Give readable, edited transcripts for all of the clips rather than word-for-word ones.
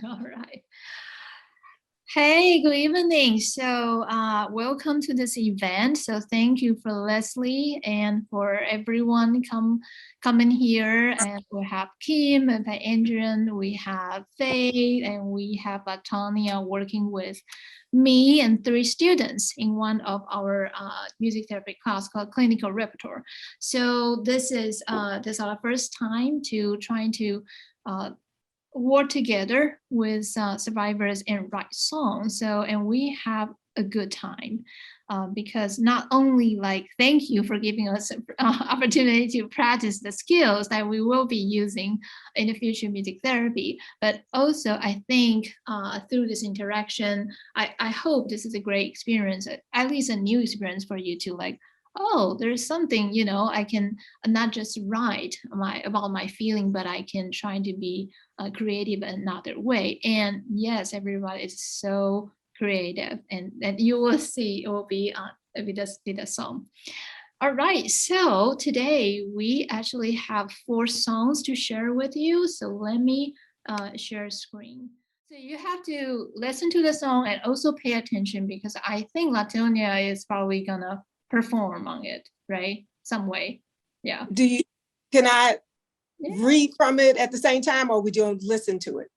All right. Hey, good evening. So, welcome to this event. So, thank you for Leslie and for everyone coming here. And we have Kim and Adrian, we have Faye, and we have Tanya working with me and three students in one of our music therapy class called Clinical Repertoire. So, this is our first time to trying to work together with survivors and write songs. So, and we have a good time because not only like thank you for giving us opportunity to practice the skills that we will be using in the future music therapy, but also I think through this interaction, I hope this is a great experience, at least a new experience for you to like, oh, there's something, I can not just write about my feeling, but I can try to be creative in another way. And yes, everybody is so creative, and you will see it will be if it does did a song. All right, so today we actually have 4 songs to share with you. So let me share screen. So you have to listen to the song and also pay attention because I think Latonia is probably gonna perform on it, right? Some way. Yeah. Can I Yeah. read from it at the same time, or would you listen to it?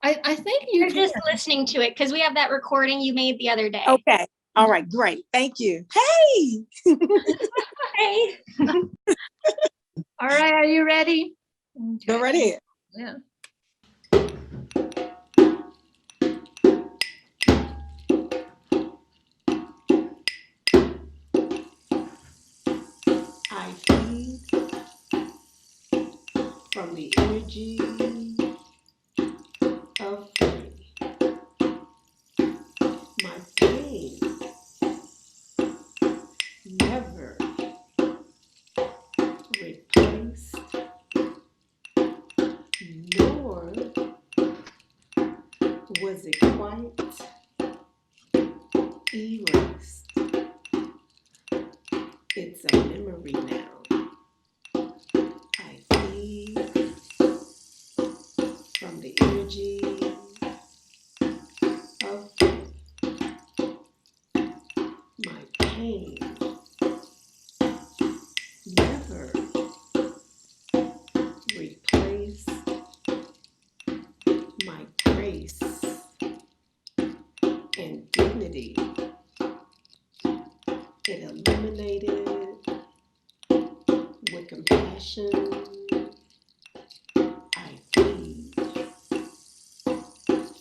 I think you You're just listening to it because we have that recording you made the other day. Okay. All right, great. Thank you. Hey. Hey. All right, are you ready? Okay. Go right ahead. Yeah. I feed from the energy of pain. My pain never replaced, nor was it quite erased. It's a memory now. I feed from the energy of pain. My pain never replaced my grace and dignity. It illuminated with compassion. I feed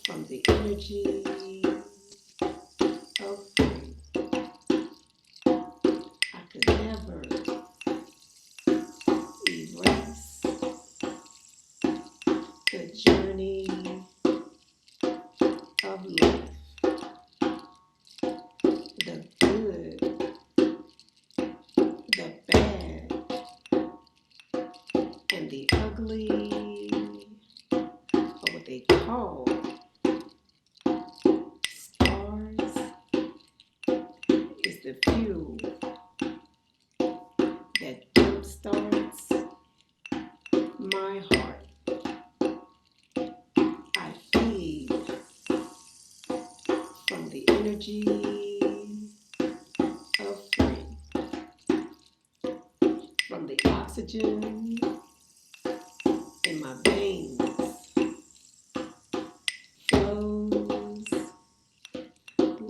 from the energy of pain. I could never erase the journey of life, the good, the bad, and the ugly, or what they call stars, is the fuel that jumpstarts my heart. I feed from the energy of flame, from the oxygen in my veins flows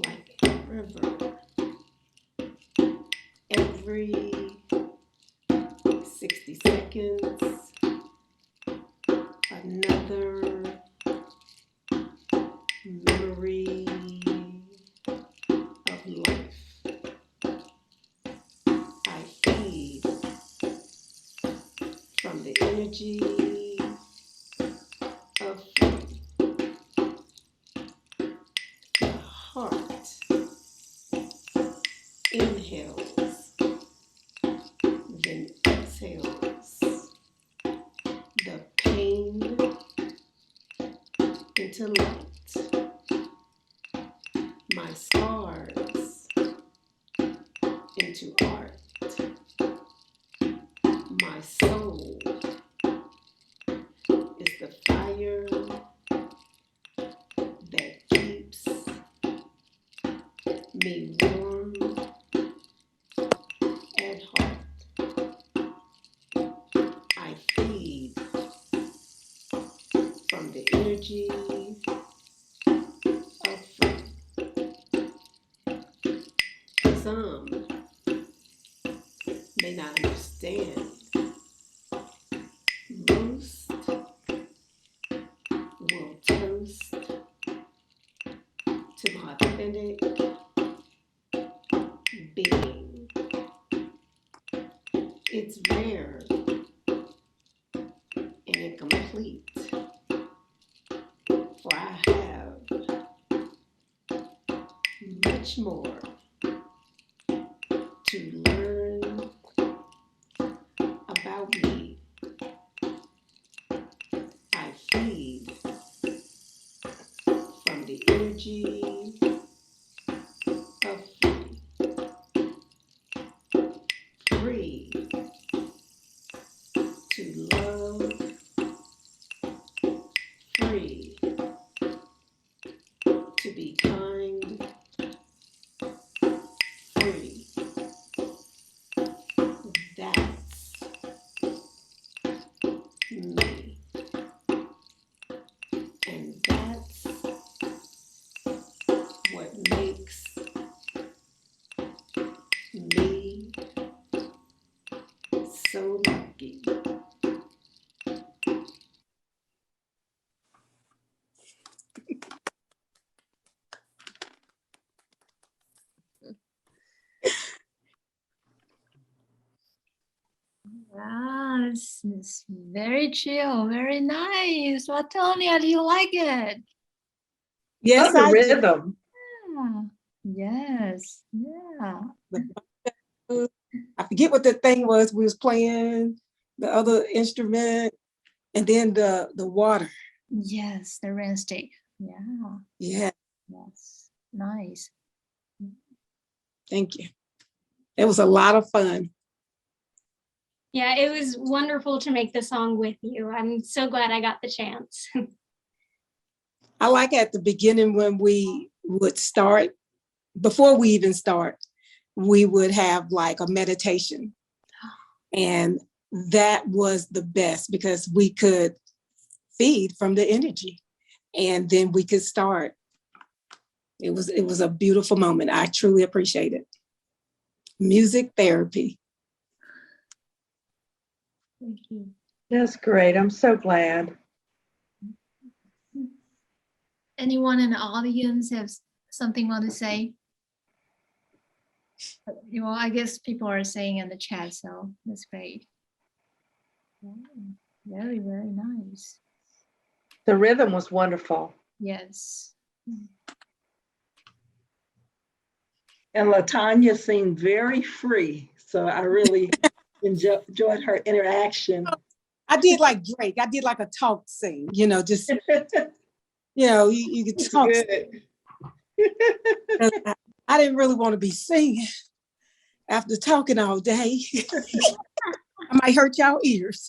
like a river. Every 60 seconds, another memory of life. I feed from the energy of flame. The heart inhales, then exhales the pain into light. My scars into art. My soul is the fire me warm and hot. I feed from the energy of free. Some may not understand. Most will toast to my authentic being. It's rare and incomplete, for I have much more to learn about me. I feed from the energy of free, free to love, free to be kind, free. That's me. And that's what makes me so lucky. Wow, this is very chill, very nice. Latonia, do you like it? Yes, Love I the do. rhythm. Yeah. Yes, yeah. I forget what the thing was we was playing, the other instrument, and then the water. Yes, the rain stick. Yeah, Yeah, yes, nice. thank you. It was a lot of fun. Yeah, it was wonderful to make the song with you. I'm so glad I got the chance. I like at the beginning when we would start, before we even start, we would have like a meditation. And that was the best because we could feed from the energy and then we could start. It was a beautiful moment. I truly appreciate it. Music therapy. Thank you. That's great. I'm so glad. Anyone in the audience have something want to say? Well, I guess people are saying in the chat, so that's great. Yeah, very, very nice. The rhythm was wonderful. Yes. And LaTanya seemed very free. So I really enjoyed her interaction. I did like Drake. I did like a talk sing, just, you could It's talk. good. I didn't really want to be singing after talking all day. I might hurt y'all ears.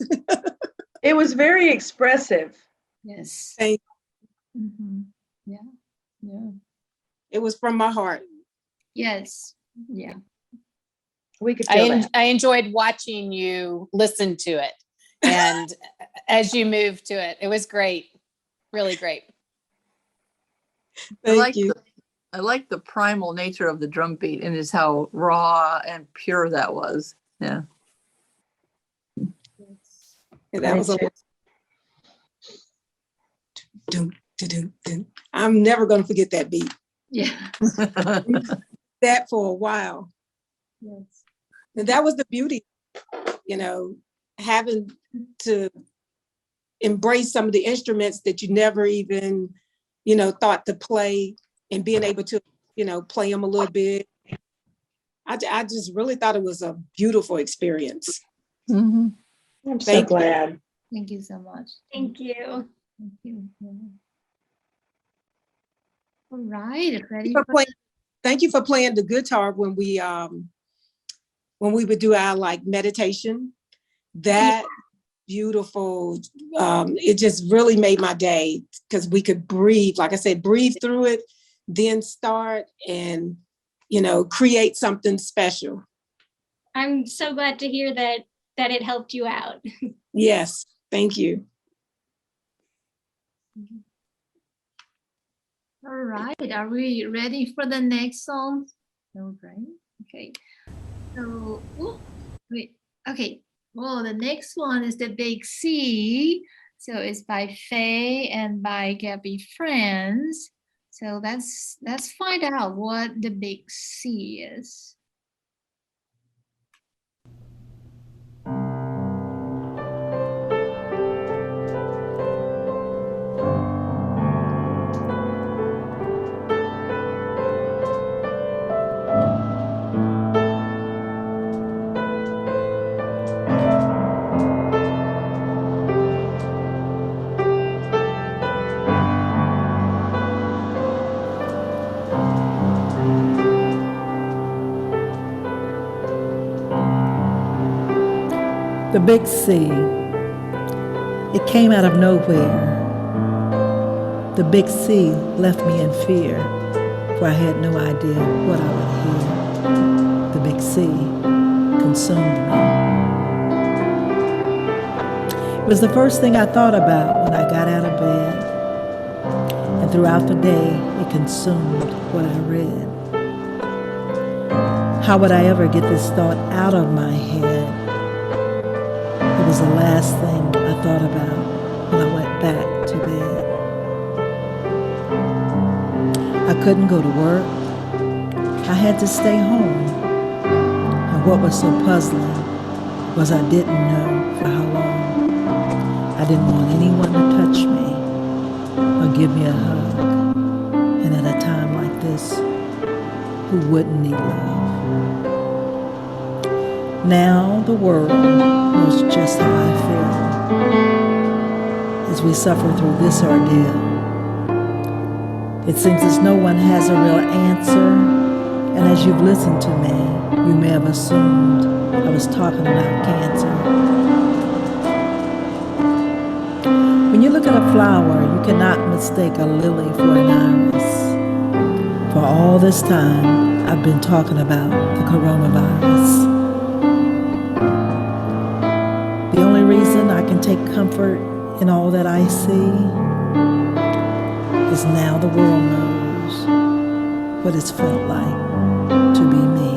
It was very expressive. Yes. Thank Mhm. Yeah. Yeah. It was from my heart. Yes. Yeah. We could feel that. I enjoyed watching you listen to it and as you moved to it. It was great. Really great. Thank you. I like the primal nature of the drum beat and just how raw and pure that was. Yeah. And that was a dun, dun, dun, dun. I'm never going to forget that beat. Yeah. That for a while. Yes. And that was the beauty, having to embrace some of the instruments that you never even, thought to play and being able to, play them a little bit. I just really thought it was a beautiful experience. Mm-hmm. I'm so glad. Thank you so much. Thank you. Thank you. Yeah. All right. Ready Thank you for playing the guitar when we would do our like meditation. That beautiful. It just really made my day because we could breathe. Like I said, breathe through it, then start. And create something special. I'm so glad to hear that it helped you out. Yes, thank you. All right, are we ready for the next song? All right, okay. So, wait, okay. Well, the next one is The Big C. So it's by Faye and by Gabby Friends. So let's find out what The Big C is. The Big C. It came out of nowhere. The Big C left me in fear, for I had no idea what I would hear. The Big C consumed me. It was the first thing I thought about when I got out of bed. And throughout the day, it consumed what I read. How would I ever get this thought out of my head? It was the last thing I thought about when I went back to bed. I couldn't go to work. I had to stay home. And what was so puzzling was I didn't know for how long. I didn't want anyone to touch me or give me a hug. And at a time like this, who wouldn't need love? Now the world knows just how I feel as we suffer through this ordeal. It seems as no one has a real answer, and as you've listened to me, you may have assumed I was talking about cancer. When you look at a flower, you cannot mistake a lily for an iris. For all this time, I've been talking about the coronavirus. The only reason I can take comfort in all that I see is now the world knows what it's felt like to be me.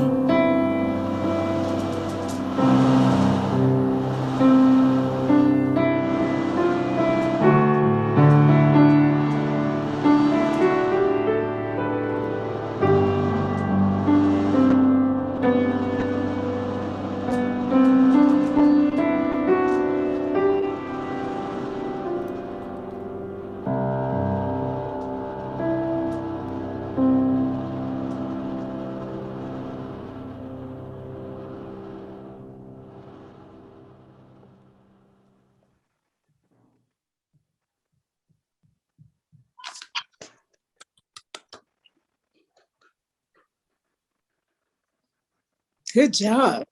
Good job.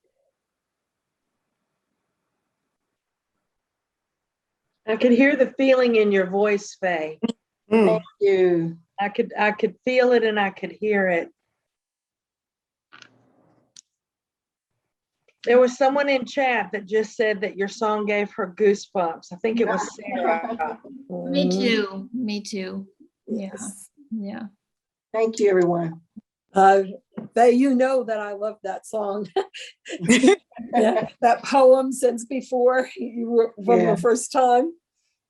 I could hear the feeling in your voice, Faye. Thank you. I could feel it and I could hear it. There was someone in chat that just said that your song gave her goosebumps. I think it was Sarah. Me too. Me too. Yeah. Yes. Yeah. Thank you, everyone. Faye, you know that I love that song. that poem since before you were from Yeah. the first time.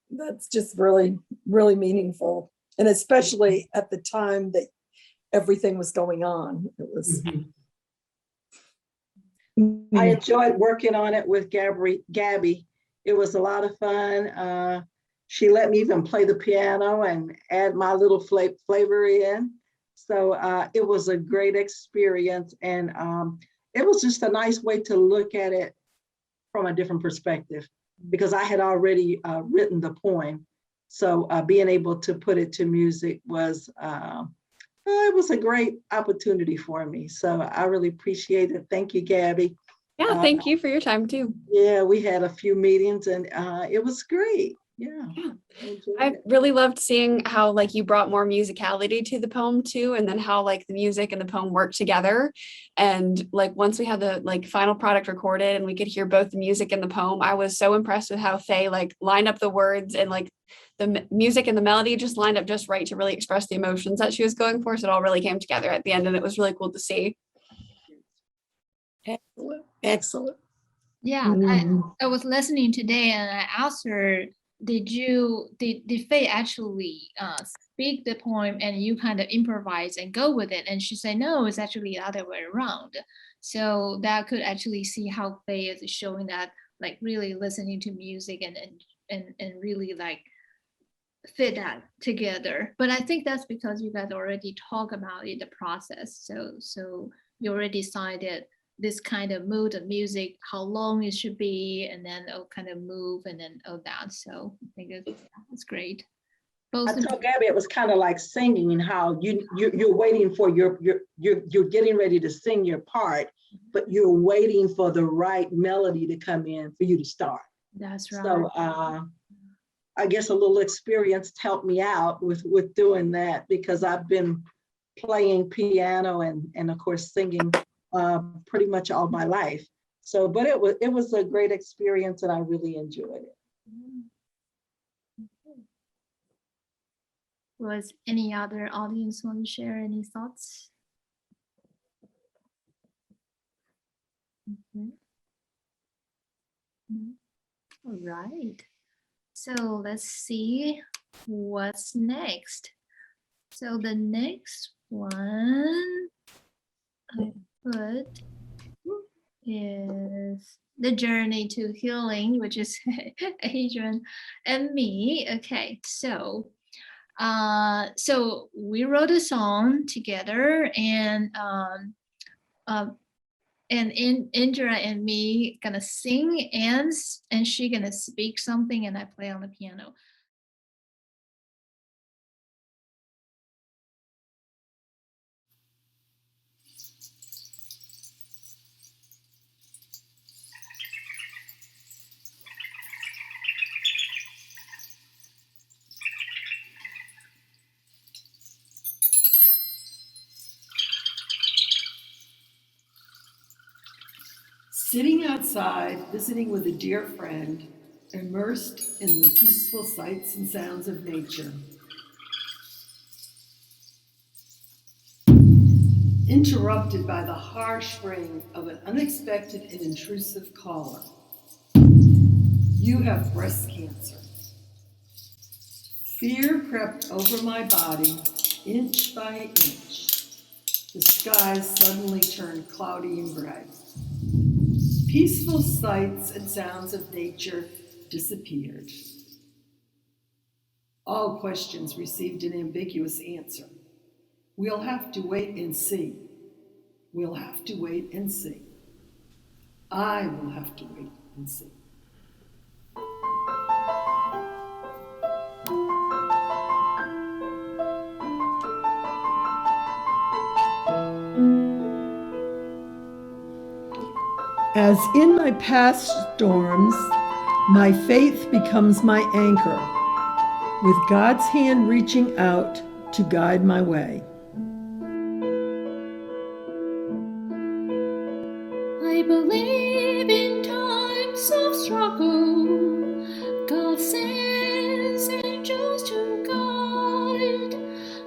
That's just really, really meaningful. And especially at the time that everything was going on. It was. I enjoyed working on it with Gabby. It was a lot of fun. She let me even play the piano and add my little flavor in. So it was a great experience. And it was just a nice way to look at it from a different perspective, because I had already written the poem. So being able to put it to music was, it was a great opportunity for me. So I really appreciate it. Thank you, Gabby. Yeah, thank you for your time too. Yeah, we had a few meetings and it was great. Yeah. Yeah. enjoyed I it. really loved seeing how like you brought more musicality to the poem too, and then how like the music and the poem worked together. And like once we had the like final product recorded and we could hear both the music and the poem, I was so impressed with how Faye like lined up the words and like the music and the melody just lined up just right to really express the emotions that she was going for. So it all really came together at the end, and it was really cool to see. Excellent. Excellent. Yeah, Mhm. I was listening today and I asked her, did Faye actually speak the poem and you kind of improvise and go with it? And she said, no, it's actually the other way around. So that could actually see how Faye is showing that, like really listening to music and really like fit that together. But I think that's because you guys already talk about it, the process. So you already decided this kind of mood of music, how long it should be, and then it'll kind of move and then all that. So I think it's great. Both I told Gabby it was kind of like singing, how you're waiting for you're getting ready to sing your part, but you're waiting for the right melody to come in for you to start. that's right. So I guess a little experience helped me out with doing that, because I've been playing piano and of course singing pretty much all my life. So, but it was a great experience and I really enjoyed it. Was any other audience want to share any thoughts? Mhm. No? All right. So let's see what's next. So the next one I put is The Journey to Healing, which is Adrian and me. Okay, so we wrote a song together, and Indra and me gonna sing, and she gonna speak something, and I play on the piano. Sitting outside, visiting with a dear friend, immersed in the peaceful sights and sounds of nature. Interrupted by the harsh ring of an unexpected and intrusive caller. You have breast cancer. Fear crept over my body, inch by inch. The skies suddenly turned cloudy and gray. Peaceful sights and sounds of nature disappeared. All questions received an ambiguous answer. We'll have to wait and see. We'll have to wait and see. I will have to wait and see. As in my past storms, my faith becomes my anchor, with God's hand reaching out to guide my way. I believe in times of struggle, God sends angels to guide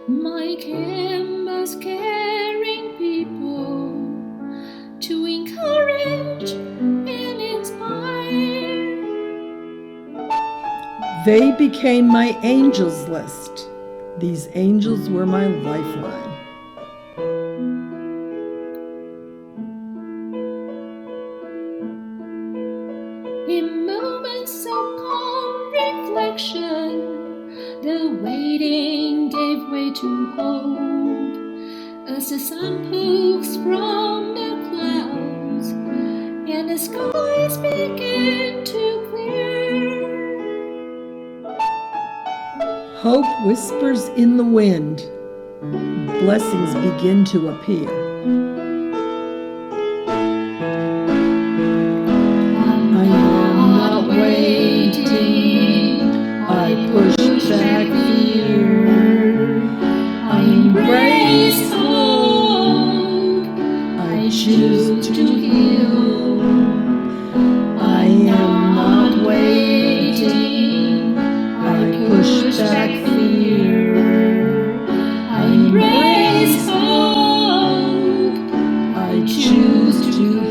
my canvas carrying people to encourage and inspire. They became my angels list. These angels were my lifeline. In moments of calm reflection, the waiting gave way to hope as the sun pokes from the clouds and the skies begin to clear. Hope whispers in the wind. Blessings begin to appear. I am not waiting. push back fear. I embrace hope. I choose to heal.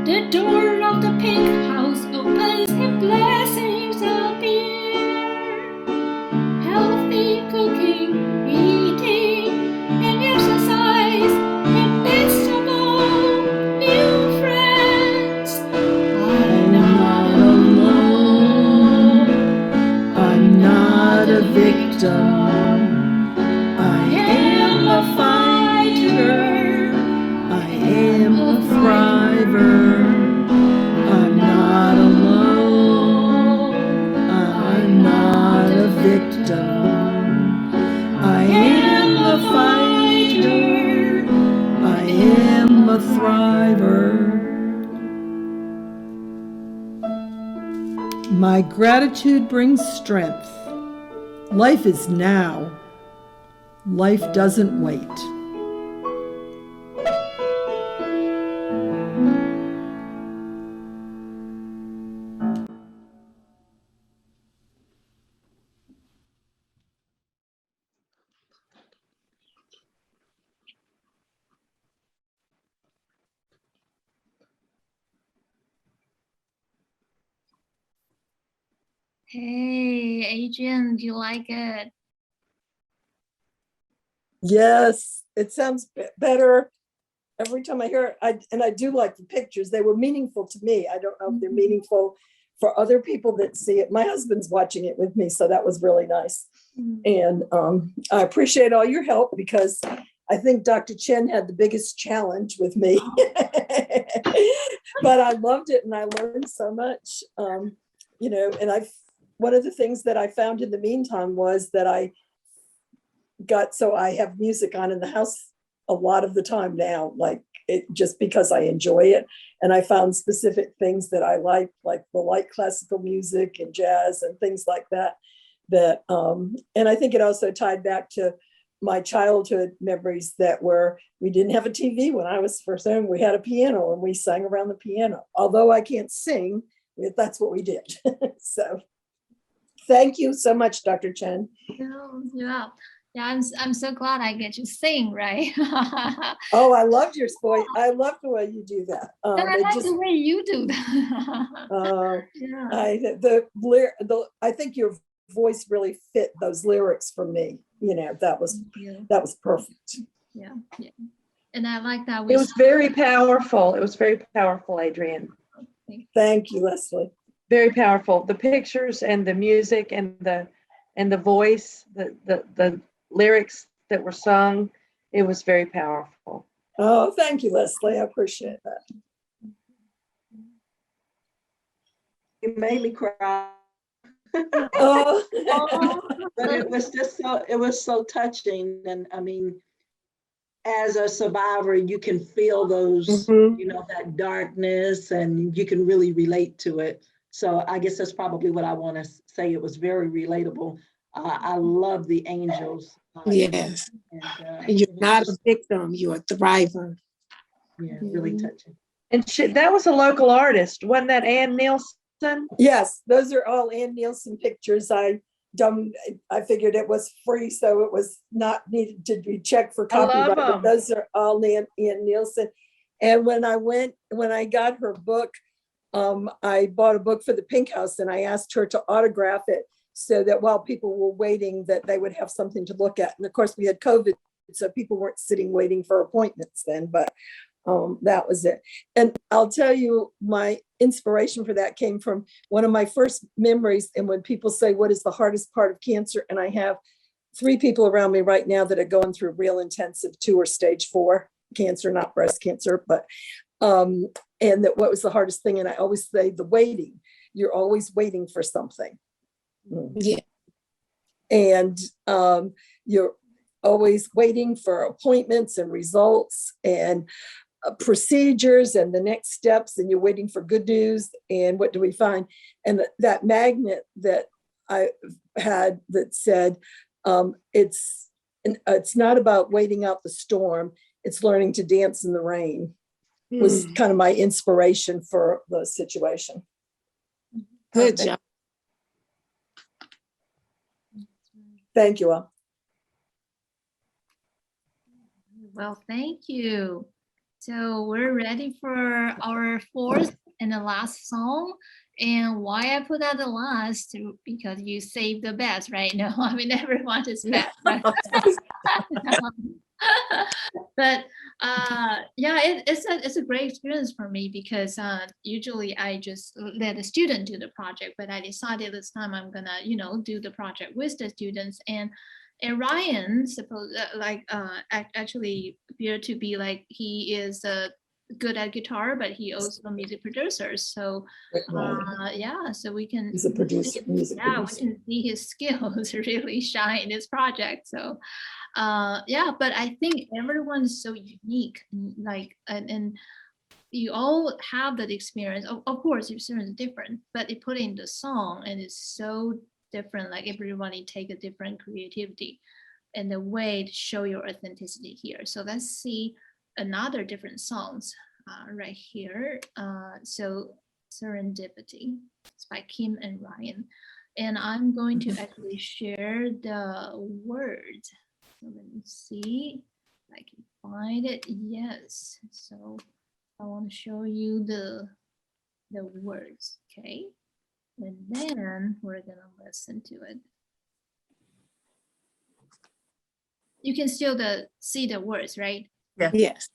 The door of the pink house opens and blessings appear. Healthy cooking, eating, and exercise, and vegetable, new friends. I'm not alone. I'm not a victim. I am a fighter. I am a thriver. I'm not alone. I'm not a victim. I am a fighter. I am a thriver. My gratitude brings strength. Life is now. Life doesn't wait. Hey, Adrian, do you like it? Yes, it sounds better every time I hear it. And I do like the pictures. They were meaningful to me. I don't know if they're meaningful for other people that see it. My husband's watching it with me, so that was really nice. And I appreciate all your help because I think Dr. Chen had the biggest challenge with me. But I loved it and I learned so much. And one of the things that I found in the meantime was that I have music on in the house a lot of the time now, like it just because I enjoy it. And I found specific things that I like the light classical music and jazz and things like that. And I think it also tied back to my childhood memories we didn't have a TV when I was first home. We had a piano and we sang around the piano. Although I can't sing, that's what we did. So thank you so much, Dr. Chen. Yeah, I'm so glad I get to sing, right? Oh, I loved your voice. I love the way you do that. And I like the way you do that. I think your voice really fit those lyrics for me. That was perfect. Yeah. And I like that. It was very powerful. It was very powerful, Adrian. Thank you, Leslie. Very powerful. The pictures and the music and the voice, the lyrics that were sung, it was very powerful. Oh, thank you, Leslie. I appreciate that. You made me cry. Oh. But it was so touching. And I mean, as a survivor, you can feel those, that darkness, and you can really relate to it. So I guess that's probably what I want to say. It was very relatable. I love the angels. Yes. You're not a victim, you're a thriver. Yeah, really touching. And that was a local artist. Wasn't that Ann Nielsen? Yes, those are all Ann Nielsen pictures. I figured it was free, so it was not needed to be checked for copyright. But those are all Ann Nielsen. And when I got her book, I bought a book for the Pink House and I asked her to autograph it so that while people were waiting, that they would have something to look at. And of course we had COVID, so people weren't sitting waiting for appointments then, but that was it. And I'll tell you, my inspiration for that came from one of my first memories. And when people say, what is the hardest part of cancer? And I have 3 people around me right now that are going through real intensive 2 or stage 4 cancer, not breast cancer, but and that what was the hardest thing? And I always say the waiting. You're always waiting for something. Yeah. And you're always waiting for appointments and results and procedures and the next steps, and you're waiting for good news. And what do we find? And that magnet that I had that said, It's not about waiting out the storm. It's learning to dance in the rain. Was kind of my inspiration for the situation. Good job. Thank you all. Well, thank you. So we're ready for our fourth and the last song. And why I put that the last, because you saved the best, right? No, I mean, everyone is best. But yeah, it's a great experience for me because usually I just let the student do the project, but I decided this time I'm gonna, do the project with the students. And Ryan actually appeared to be like he is good at guitar, but he also a music producer. So yeah, so we can. He's a producer, music producer. We can see his skills really shine in this project. So yeah, but I think everyone is so unique, and you all have that experience. Of course, your experience is different, but it put in the song and it's so different. Like everybody take a different creativity and the way to show your authenticity here. So let's see another different songs right here. So Serendipity, it's by Kim and Ryan. And I'm going to actually share the words. So let me see if I can find it. Yes. So I want to show you the words, okay? And then we're gonna listen to it. You can still see the words, right? Yeah. Yes.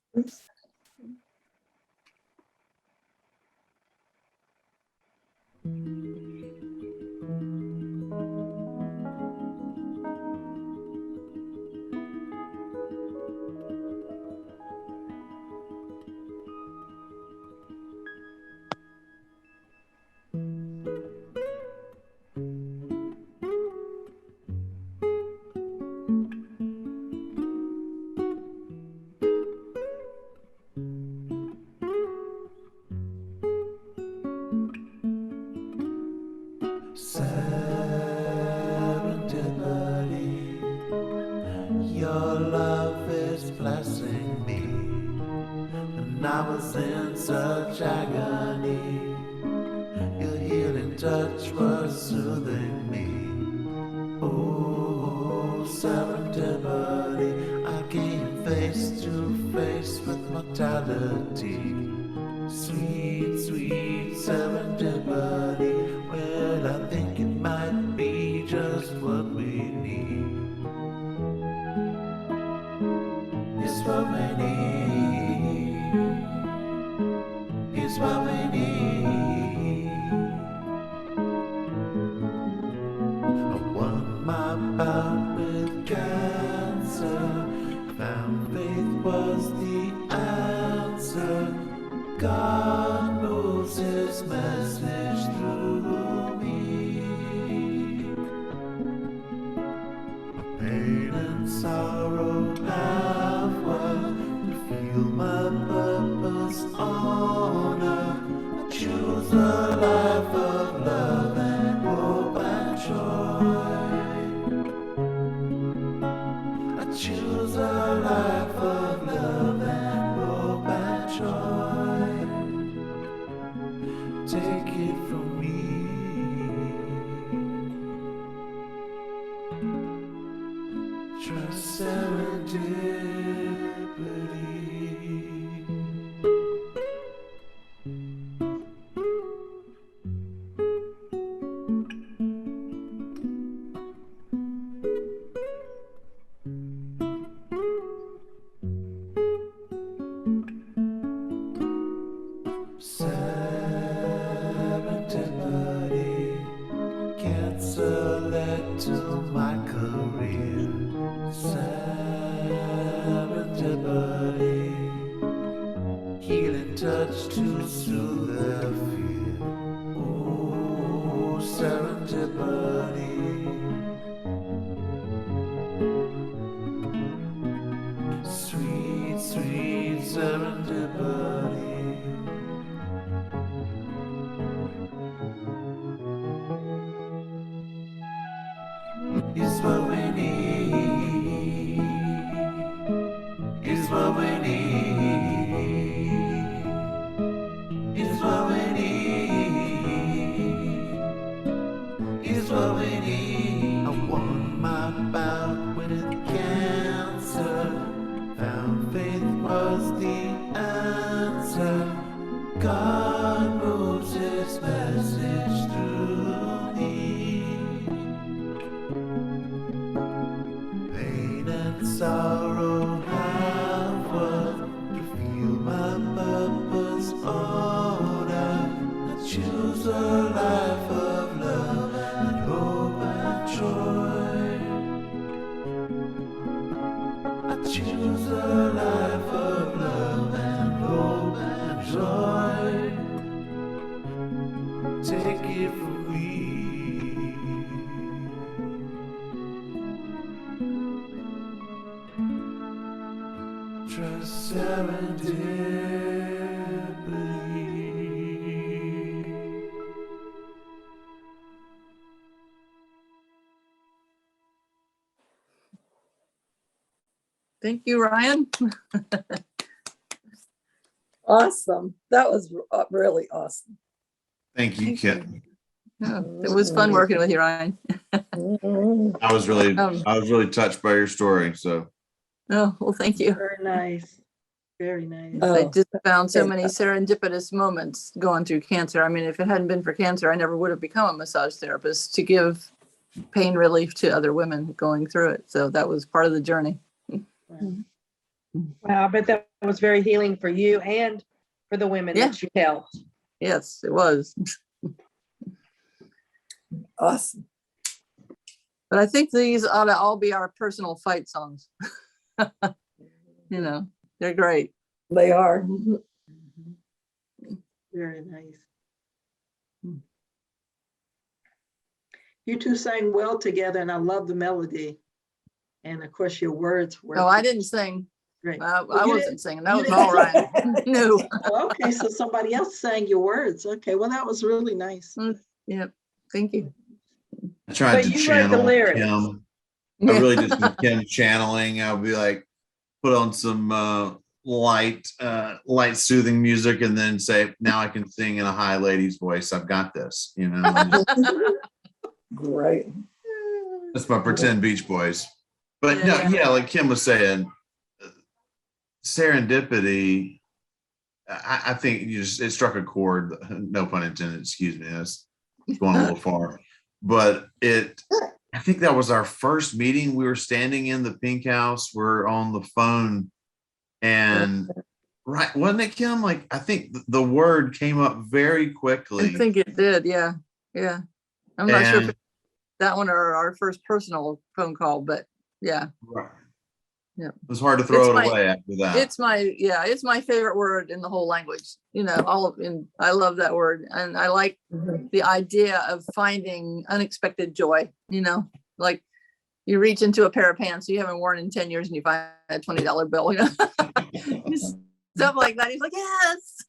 Your love is blessing me, and I was in such agony. Your healing touch was soothing me. Oh, serendipity, I came face to face with mortality. Sweet, sweet serendipity. Well, I think it might be just what we need. It's what we need. It's what we need. I won my bout with cancer. Found faith was the answer. God moves his message through me. My pain and sorrow have won to feel my purpose honor. I choose a life of love and hope and joy. I choose a life of love and hope and joy. Take it from me. Trust serendipity. Serendipity, cancer led to my career. Serendipity, healing touch to soothe their fear. Oh, serendipity, sweet, sweet serendipity. It's what we need. God moves his message through me. Pain and sorrow have worked to feel my purpose order. I choose a life of love and hope and joy. I choose a life of love and hope and joy. Take it from me. Trust serendipity. Thank you, Ryan. Awesome. That was really awesome. Thank you, Kim. Yeah, it was fun working with you, Ryan. I was really touched by your story. So, Oh, well, thank you. Very nice. Very nice. I Oh, just found so okay. many serendipitous moments going through cancer. I mean, if it hadn't been for cancer, I never would have become a massage therapist to give pain relief to other women going through it. So that was part of the journey. Wow, I bet that was very healing for you and for the women that you helped. Yes, it was. Awesome. But I think these ought to all be our personal fight songs. You know, they're great. They are. Very nice. You two sang well together, and I love the melody. And of course, your words were. No, I didn't sing. Great. I You wasn't didn't- singing. That you was didn't all right. No. Oh, okay, so somebody else sang your words. Okay, well, that was really nice. Yeah, thank you. I tried But to you write the channel lyrics. Kim. I really did some Kim channeling. I'll be like, put on some light soothing music, and then say, "Now I can sing in a high lady's voice. I've got this." You know, Great. that's my pretend Beach Boys. But Yeah. no, yeah, like Kim was saying, serendipity. I think it struck a chord. No pun intended. Excuse me. That's going a little far, but I think that was our first meeting. We were standing in the Pink House. We're on the phone, and right, wasn't it, Kim? Like, I think the word came up very quickly. I think it did. Yeah. Yeah. I'm not sure if And- it's that one or our first personal phone call, but yeah. Right. Yeah. It was hard to throw It's it away after that. It's my favorite word in the whole language. You know, I love that word. And I like the idea of finding unexpected joy, you know, like you reach into a pair of pants you haven't worn in 10 years and you find a $20 bill, you know, stuff like that. He's like, yes,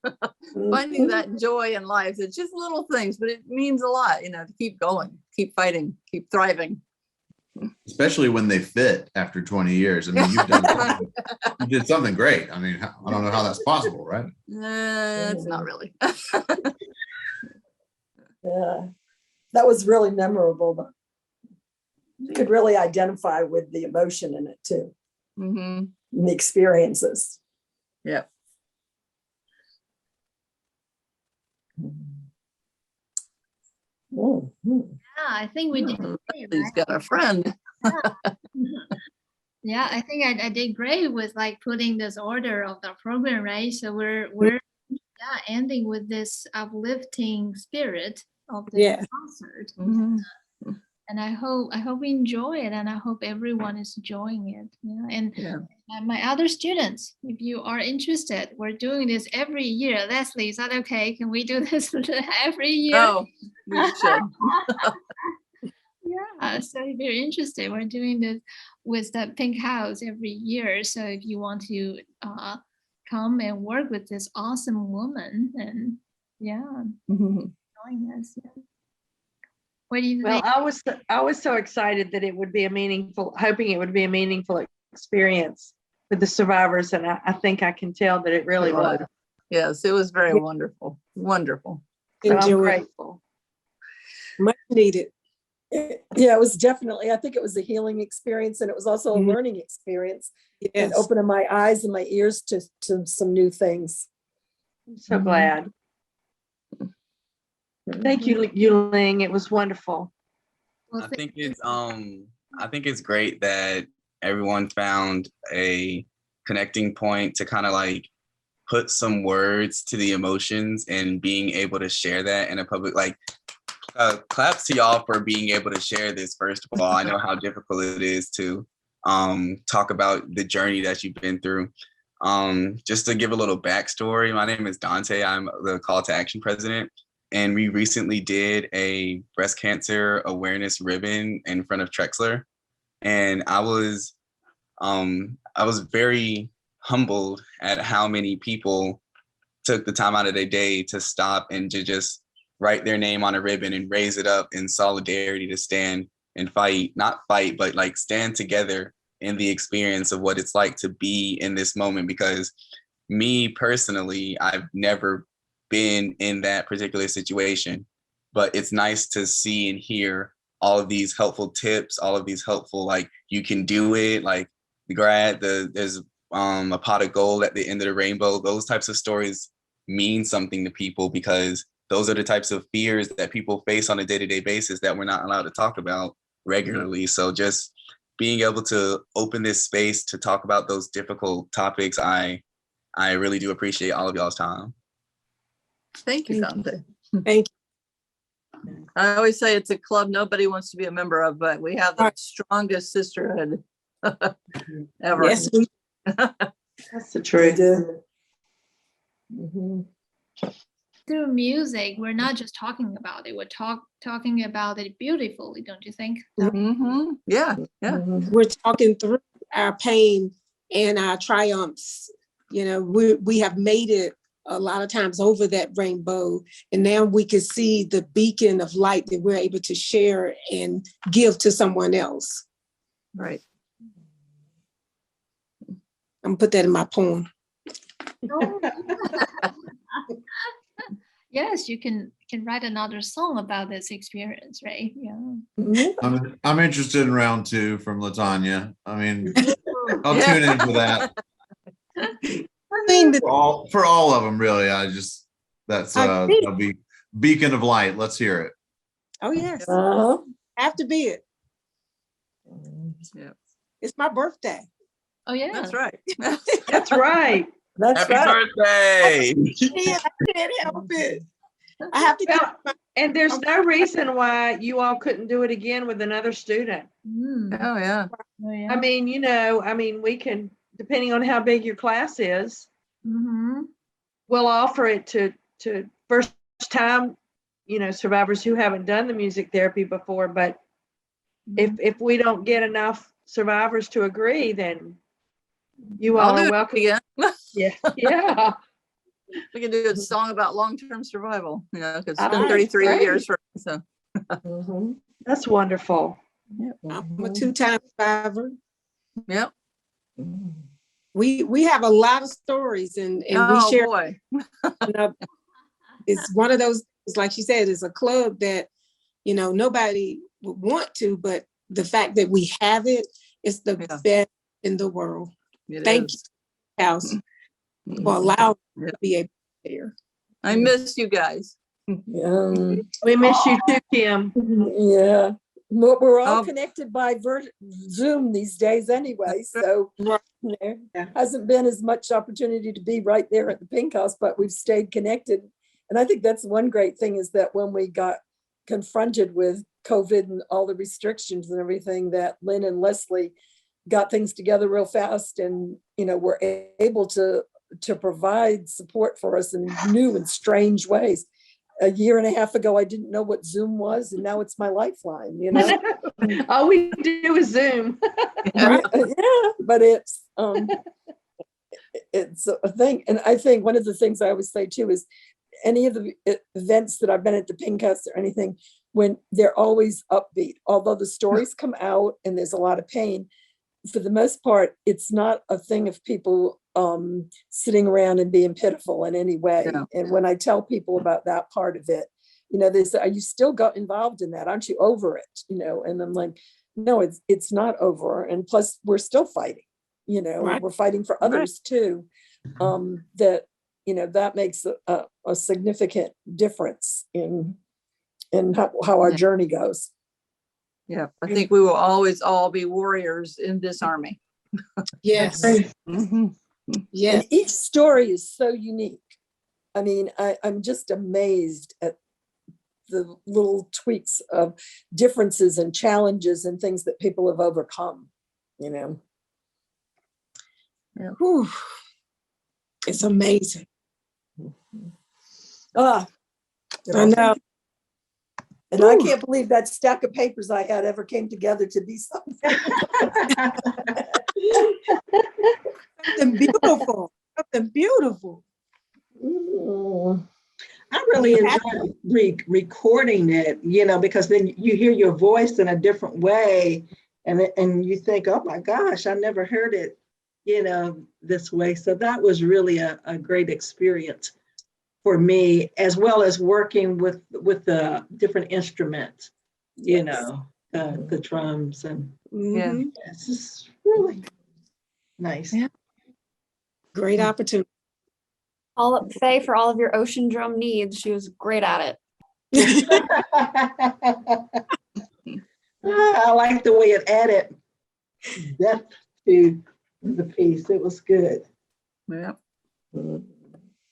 finding that joy in life. It's just little things, but it means a lot, you know, to keep going, keep fighting, keep thriving. Especially when they fit after 20 years. I mean, you did something great. I mean, I don't know how that's possible, right? It's not really. Yeah. That was really memorable. But you could really identify with the emotion in it too. Mm-hmm. And the experiences. Yeah. Mhm. Yeah, I think we did. great, He's got a friend. Yeah, I think I did great with like putting this order of the program, right? So we're ending with this uplifting spirit of the Yeah. concert. Mhm. And I hope we enjoy it, and I hope everyone is enjoying it. Yeah, and Yeah. my other students, if you are interested, we're doing this every year. Leslie, is that okay? Can we do this every year? Oh, we should. Yeah, so if you're interested, we're doing this with the Pink House every year. So if you want to come and work with this awesome woman, and join us. Yeah. What do you Well, think? I was so excited that it would be hoping it would be a meaningful experience with the survivors. And I think I can tell that it really was. Yes, it was very wonderful. Wonderful. So I'm Enjoy. grateful. Much needed. Yeah, it was definitely, I think it was a healing experience, and it was also a Mhm. learning experience and Yes. opening my eyes and my ears to some new things. I'm so glad. Thank you, Yuling. It was wonderful. Well, I think it's great that everyone found a connecting point to kind of like put some words to the emotions and being able to share that in a public, like, claps to y'all for being able to share this. First of all, I know how difficult it is to talk about the journey that you've been through. Just to give a little backstory, my name is Dante. I'm the Call to Action president, and we recently did a breast cancer awareness ribbon in front of Trexler, and I was very humbled at how many people took the time out of their day to stop and to just write their name on a ribbon and raise it up in solidarity to stand and fight, not fight, but like stand together in the experience of what it's like to be in this moment. Because me personally, I've never been in that particular situation, but it's nice to see and hear all of these helpful tips, all of these helpful, like, you can do it, like there's a pot of gold at the end of the rainbow. Those types of stories mean something to people, because those are the types of fears that people face on a day-to-day basis that we're not allowed to talk about regularly. So just being able to open this space to talk about those difficult topics, I really do appreciate all of y'all's time. Thank you, Dante. Thank you. I always say it's a club nobody wants to be a member of, but we have the strongest sisterhood ever. Yes, we That's the truth. through music, we're not just talking about it, we're talking about it beautifully, don't you think? Yeah, yeah. We're talking through our pain and our triumphs. You know, we have made it a lot of times over that rainbow, and now we can see the beacon of light that we're able to share and give to someone else. Right. I'm gonna put that in my poem. Oh. Yes, you can write another song about this experience, right? Yeah. I'm interested in round 2 from Latanya. I mean, I'll tune in for that. For all of them, really. That'll be beacon of light. Let's hear it. Oh yes, have to be it. Yeah, it's my birthday. Oh yeah, that's right. That's right. That's Happy right. birthday! I can't help it. I have to Well, and there's no reason why you all couldn't do it again with another student. Oh yeah. Oh, yeah. I mean, we can, depending on how big your class is, we'll offer it to first time, survivors who haven't done the music therapy before. But if we don't get enough survivors to agree, then you all are welcome. Yeah. Yeah. We can do a song about long-term survival, because it's been Right, 33 great. years for me, so. That's wonderful. I'm a 2-time survivor. Yep. We have a lot of stories and we share. Boy. It's one of those, it's like she said, it's a club that, nobody would want to, but the fact that we have it is the best in the world. Thank you, House, for allowing me to be able to share. I miss you guys. We miss you too, Kim. Yeah. We're all connected by Zoom these days anyway, so there hasn't been as much opportunity to be right there at the Pink House, but we've stayed connected. And I think that's one great thing, is that when we got confronted with COVID and all the restrictions and everything, that Lynn and Leslie got things together real fast and, were able to provide support for us in new and strange ways. A year and a half ago, I didn't know what Zoom was, and now it's my lifeline, All we do is Zoom. Right? Yeah, but it's a thing. And I think one of the things I always say too is any of the events that I've been at the Pink House or anything, when they're always upbeat, although the stories come out and there's a lot of pain, for the most part, it's not a thing of people sitting around and being pitiful in any way. Yeah. And when I tell people about that part of it, they say, "Are you still got involved in that? Aren't you over it?" And I'm like, "No, it's not over. And plus, we're still fighting. Right. We're fighting for others too. That makes a significant difference in and how our journey goes. Yeah, I think we will always all be warriors in this army. Yes. Mhm. Yes. And each story is so unique. I mean, I'm just amazed at the little tweaks of differences and challenges and things that people have overcome, you know. Yeah. Whew. It's amazing. Ah, I know. and I can't believe that stack of papers I had ever came together to be something. Something beautiful. Something beautiful. I really enjoy recording it, you know, because then you hear your voice in a different way, and you think, oh my gosh, I never heard it, you know, this way. So that was really a great experience for me, as well as working with the different instruments, you know, the drums, and Yeah. it's just really nice. Yeah. Great opportunity. Faye, for all of your ocean drum needs, she was great at it. I like the way it added depth to the piece. It was good. Yeah.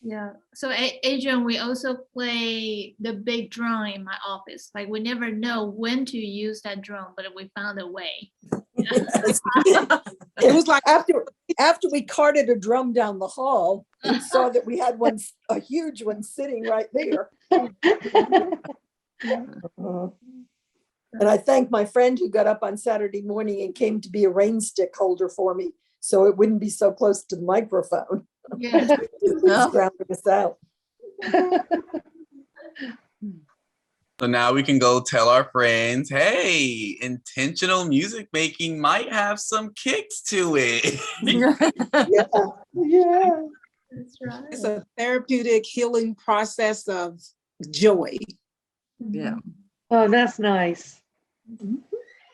Yeah. So Adrian, we also play the big drum in my office. Like we never know when to use that drum, but we found a way. It was like after we carted a drum down the hall, we saw that we had a huge one sitting right there. And I thank my friend who got up on Saturday morning and came to be a rain stick holder for me, so it wouldn't be so close to the microphone. Yeah. It's grounding us out. So now we can go tell our friends, hey, intentional music making might have some kicks to it. Yeah. That's right. It's a therapeutic healing process of joy. Yeah. Oh, that's nice.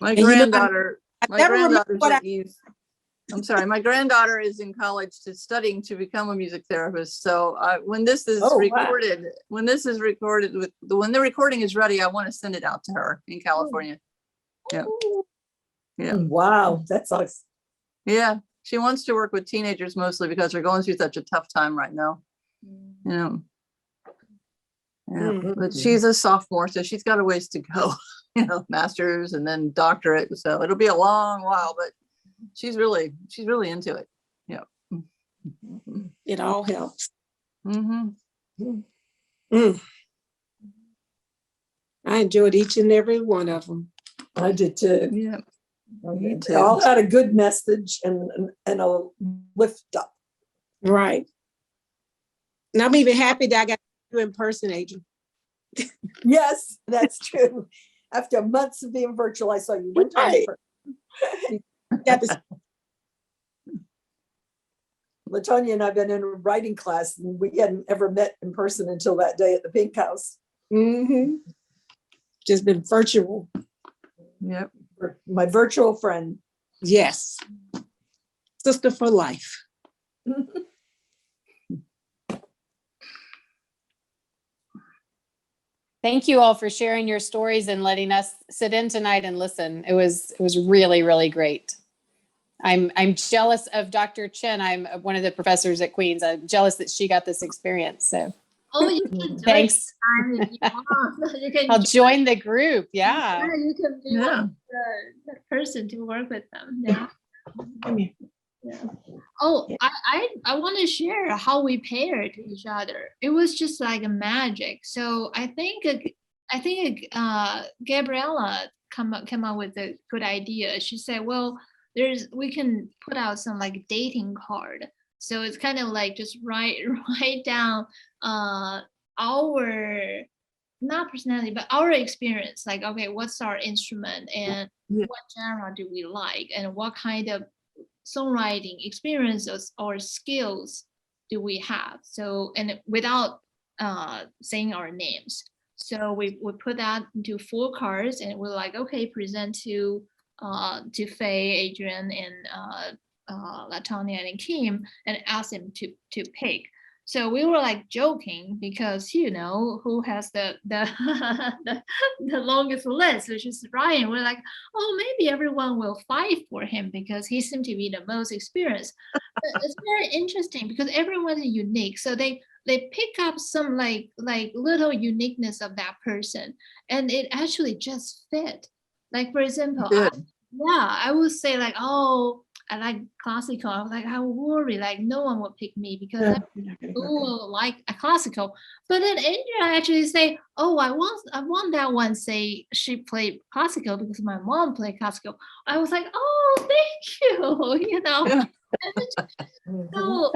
My And you know, granddaughter, I never remember what I'm sorry, my granddaughter is in college studying to become a music therapist. So when this is Oh, wow. recorded, when the recording is ready, I want to send it out to her in California. Yeah. Yeah. Wow, that's awesome. Yeah. She wants to work with teenagers mostly because they're going through such a tough time right now. You know. Yeah. But she's a sophomore, so she's got a ways to go. You know, master's and then doctorate. So it'll be a long while, but she's really into it. Yeah. It all helps. Mm-hmm. I enjoyed each and every one of them. I did too. Yeah. Me They too. all had a good message and a lift up. Right. And I'm even happy that I got you in person, Adrian. Yes, that's true. After months of being virtual, I saw you one time. Right. Got this. LaTonya and I've been in a writing class, and we hadn't ever met in person until that day at the Pink House. Mm-hmm. Just been virtual. Yep. My virtual friend. Yes. Sister for life. Thank you all for sharing your stories and letting us sit in tonight and listen. It was really, really great. I'm jealous of Dr. Chen. I'm one of the professors at Queens. I'm jealous that she got this experience. So Oh, you can do thanks. it if you want. You can I'll join the group. Yeah. you can be the person to work with them. Yeah. Yeah. Oh, I want to share how we paired each other. It was just like a magic. So I think Gabriella came up with a good idea. She said, well, we can put out some like dating card. So it's kind of like just write down our, not personality, but our experience. Like, okay, what's our instrument and what genre do we like, and what kind of songwriting experiences or skills do we have? So, and without saying our names. So we put that into 4 cards, and we're like, okay, present to Faye, Adrian, and LaTonya and Kim, and ask them to pick. So we were like joking because, you know, who has the the longest list, which is Ryan. We're like, oh, maybe everyone will fight for him because he seemed to be the most experienced. But it's very interesting because everyone is unique. So they pick up some like little uniqueness of that person, and it actually just fit. Like, for example, I would say like, oh, I like classical. I was like, I worry like no one will pick me because will like a classical. But then Andrea actually say, oh, I want that one say she played classical because my mom played classical. I was like, oh, thank you. You know, so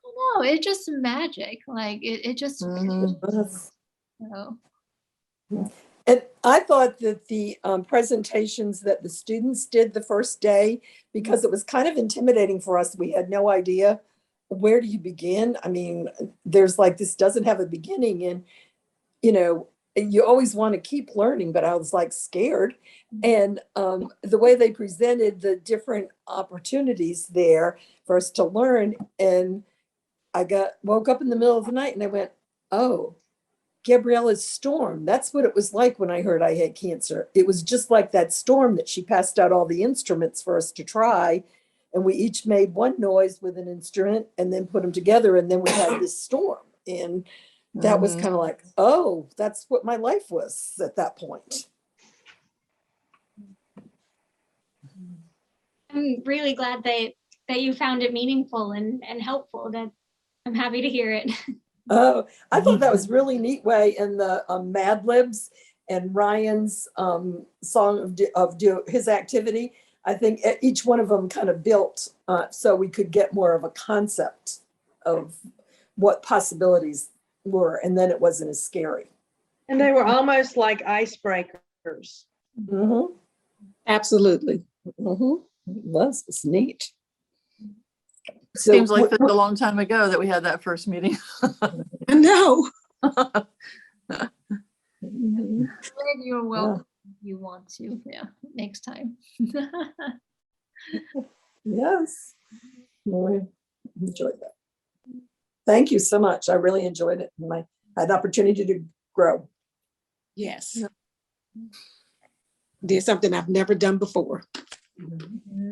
no, it's just magic. Like it just. So. And I thought that the presentations that the students did the first day, because it was kind of intimidating for us, we had no idea where do you begin. I mean, there's like, this doesn't have a beginning, and, you know, you always want to keep learning, but I was like scared. And the way they presented the different opportunities there for us to learn, and I woke up in the middle of the night and I went, oh, Gabriella's storm. That's what it was like when I heard I had cancer. It was just like that storm that she passed out all the instruments for us to try. And we each made one noise with an instrument and then put them together. And then we had this storm. And that was kind of like, oh, that's what my life was at that point. I'm really glad that you found it meaningful and helpful. That I'm happy to hear it. Oh, I thought that was really neat way in the Mad Libs and Ryan's song of his activity. I think each one of them kind of built so we could get more of a concept of what possibilities were, and then it wasn't as scary. And they were almost like icebreakers. Mm-hmm. Absolutely. Mm-hmm. It's neat. So, seems like a long time ago that we had that first meeting. I know. You're welcome if you want to. Yeah, next time. Yes. Well, I enjoyed that. Thank you so much. I really enjoyed it. And I had an opportunity to grow. Yes. Did something I've never done before.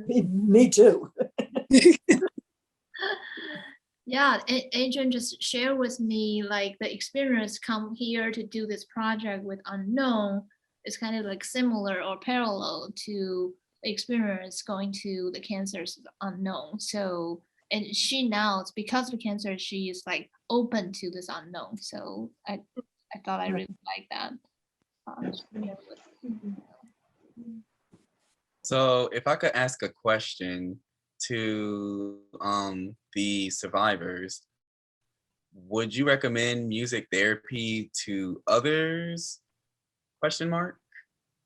Me too. Yeah, Adrian just shared with me like the experience come here to do this project with Unknown is kind of like similar or parallel to the experience going to the Cancer's Unknown. So, and she now, it's because of cancer, she is like open to this unknown. So I thought I really like that. So if I could ask a question to the survivors, would you recommend music therapy to others? Question mark.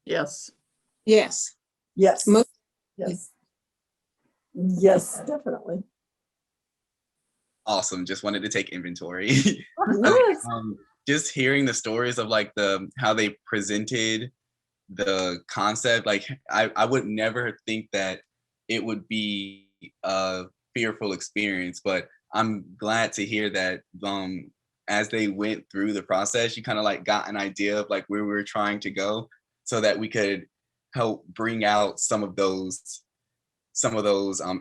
Yes. Yes. Yes. Yes. Yes, definitely. Awesome. Just wanted to take inventory. Yes. Just hearing the stories of like how they presented the concept, like I would never think that it would be a fearful experience, but I'm glad to hear that as they went through the process, you kind of like got an idea of like where we were trying to go so that we could help bring out some of those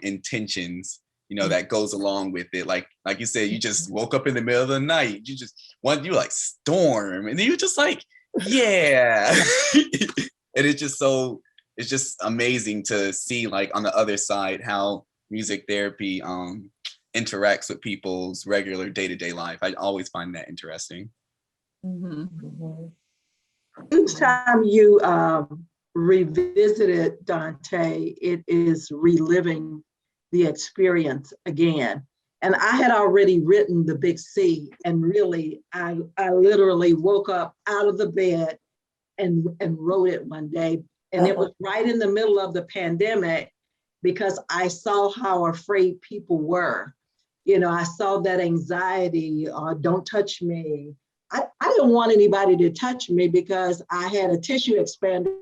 intentions, you know, that goes along with it. Like you said, you just woke up in the middle of the night, you like storm, and then you're just like, yeah. And it's just amazing to see like on the other side how music therapy interacts with people's regular day-to-day life. I always find that interesting. Each time you revisit it, Dante, it is reliving the experience again. And I had already written the Big C, and really, I literally woke up out of the bed and wrote it one day. And it was right in the middle of the pandemic because I saw how afraid people were. You know, I saw that anxiety, don't touch me. I didn't want anybody to touch me because I had a tissue expander.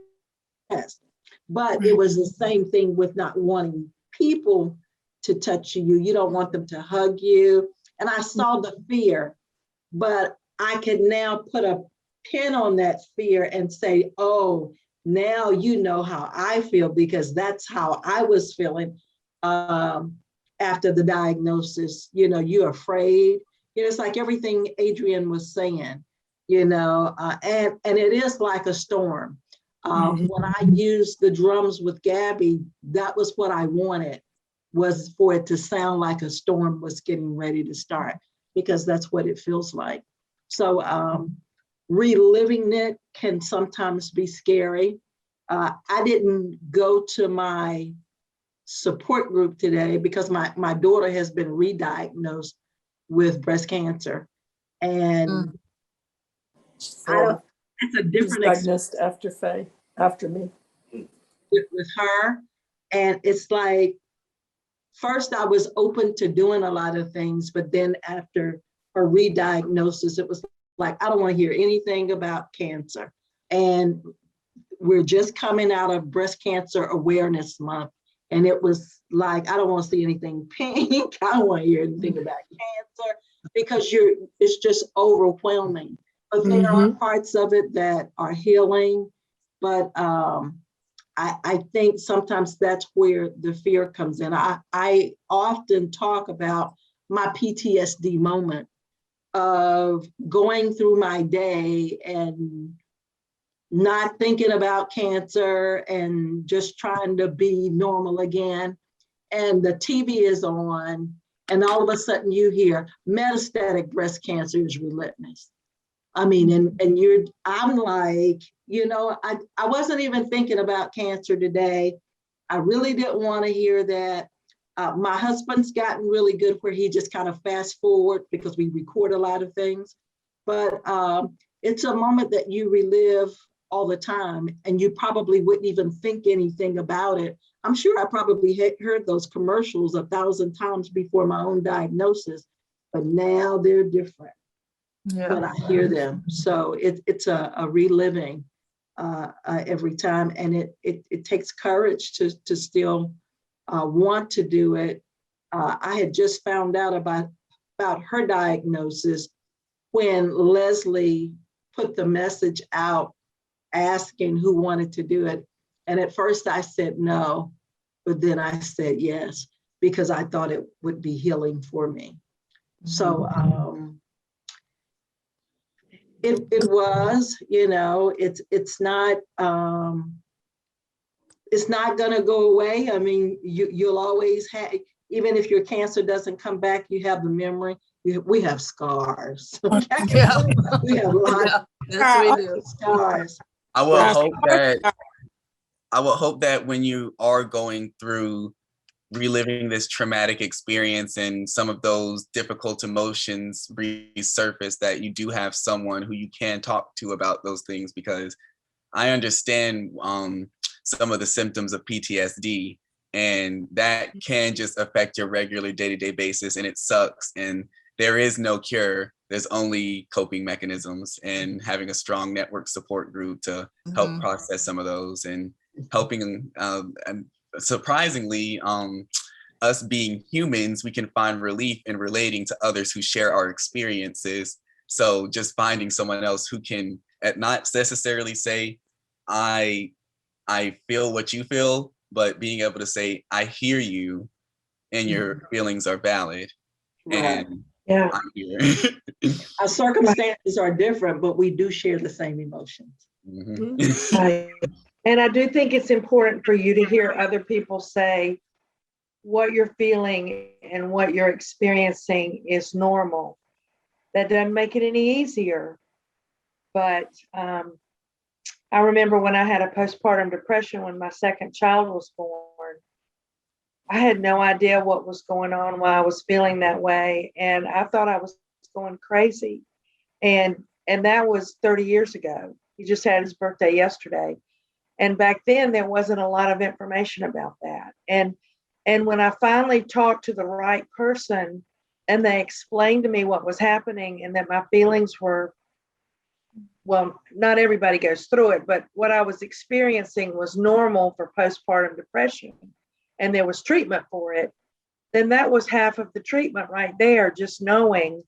But it was the same thing with not wanting people to touch you. You don't want them to hug you. and I saw the fear, but I could now put a pin on that fear and say, oh, now you know how I feel, because that's how I was feeling after the diagnosis. You know, you're afraid. You know, it's like everything Adrienne was saying, you know, and it is like a storm. When I used the drums with Gabby, that was what I wanted, was for it to sound like a storm was getting ready to start, because that's what it feels like. So reliving it can sometimes be scary. I didn't go to my support group today because my daughter has been re-diagnosed with breast cancer. And it's a different diagnosed after Faye, after me. With her. And it's like, first I was open to doing a lot of things, but then after her re-diagnosis, it was like, I don't want to hear anything about cancer. And we're just coming out of Breast Cancer Awareness Month. And it was like, I don't want to see anything pink. I don't want to hear anything about cancer, because it's just overwhelming. But there are parts of it that are healing. But I think sometimes that's where the fear comes in. I often talk about my PTSD moment of going through my day and not thinking about cancer and just trying to be normal again. And the TV is on, and all of a sudden you hear metastatic breast cancer is relentless. I mean, I'm like, you know, I wasn't even thinking about cancer today. I really didn't want to hear that. My husband's gotten really good where he just kind of fast forward, because we record a lot of things. But it's a moment that you relive all the time, and you probably wouldn't even think anything about it. I'm sure I probably heard those commercials 1,000 times before my own diagnosis, but now they're different. Yeah. When I hear them. So it's a reliving every time. And it takes courage to still want to do it. I had just found out about her diagnosis when Leslie put the message out asking who wanted to do it. And at first I said no, but then I said yes, because I thought it would be healing for me. So it was, you know, it's not gonna go away. I mean, you'll always have, even if your cancer doesn't come back, you have the memory. We have scars. Yeah. We have lots Yes, of scars. I will hope that when you are going through reliving this traumatic experience and some of those difficult emotions resurface, that you do have someone who you can talk to about those things, because I understand some of the symptoms of PTSD, and that can just affect your regular day-to-day basis, and it sucks. And there is no cure. There's only coping mechanisms, and having a strong network support group to help process some of those, and helping and surprisingly, us being humans, we can find relief in relating to others who share our experiences. So just finding someone else who can not necessarily say, I feel what you feel, but being able to say, I hear you and your feelings are valid. Right. And yeah, I'm here. Our circumstances are different, but we do share the same emotions. Right. And I do think it's important for you to hear other people say what you're feeling and what you're experiencing is normal. That doesn't make it any easier. But I remember when I had a postpartum depression when my second child was born, I had no idea what was going on, why I was feeling that way. And I thought I was going crazy. And that was 30 years ago. He just had his birthday yesterday. And back then there wasn't a lot of information about that. And when I finally talked to the right person and they explained to me what was happening and that my feelings were, well, not everybody goes through it, but what I was experiencing was normal for postpartum depression. And there was treatment for it. then that was half of the treatment right there, just knowing,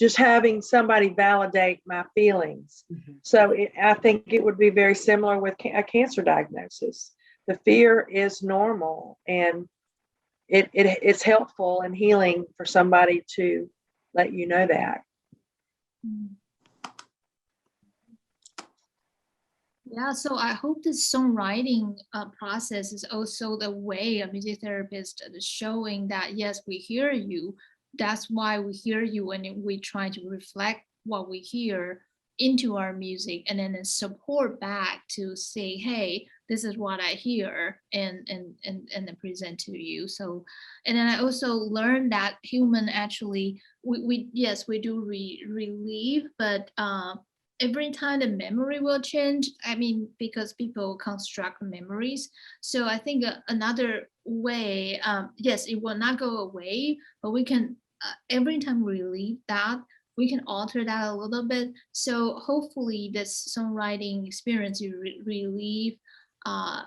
just having somebody validate my feelings. So I think it would be very similar with a cancer diagnosis. The fear is normal, and it's helpful and healing for somebody to let you know that. Yeah, so I hope this songwriting process is also the way a music therapist is showing that, yes, we hear you. That's why we hear you, and we try to reflect what we hear into our music, and then support back to say, hey, this is what I hear, and then present to you. So, and then I also learned that human actually, we yes, we do relieve, but every time the memory will change. I mean, because people construct memories. So I think another way, yes, it will not go away, but we can every time relieve that, we can alter that a little bit. So hopefully this songwriting experience you relieve,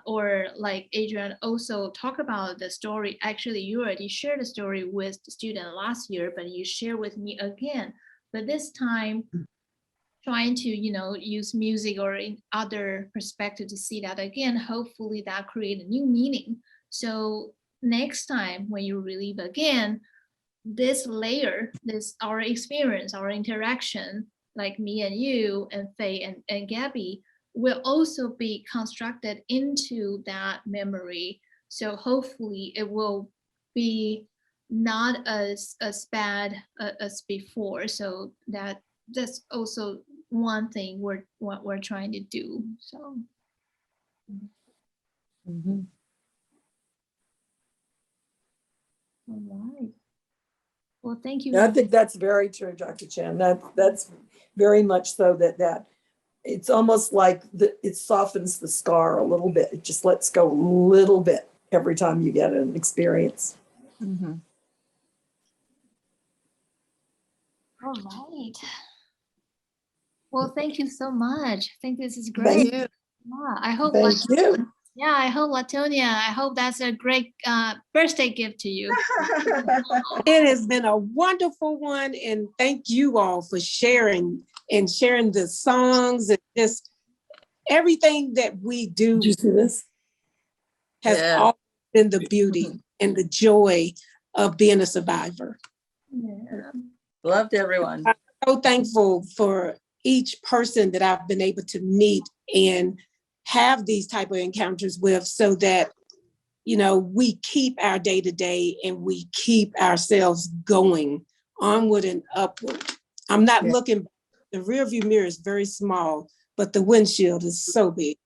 or like Adrian also talk about the story. Actually, you already shared the story with the student last year, but you share with me again. But this time, trying to use music or in other perspective to see that again, hopefully that create a new meaning. So next time when you relive again, this layer, this our experience, our interaction, like me and you and Faye and Gabby, will also be constructed into that memory. So hopefully it will be not as bad as before. So that's also one thing what we're trying to do. So all right. Well, thank you. I think that's very true, Dr. Chen. That's very much so that it's almost like it softens the scar a little bit. It just lets go a little bit every time you get an experience. All right. Well, thank you so much. I think this is great. Yeah, I hope. Thank you. Yeah, I hope Latonia, I hope that's a great birthday gift to you. It has been a wonderful one, and thank you all for sharing the songs and just everything that we do. Did you see this? Has all been the beauty and the joy of being a survivor. Yeah. Loved everyone. I'm so thankful for each person that I've been able to meet and have these type of encounters with, so that we keep our day-to-day and we keep ourselves going onward and upward. I'm not looking, the rear view mirror is very small, but the windshield is so big.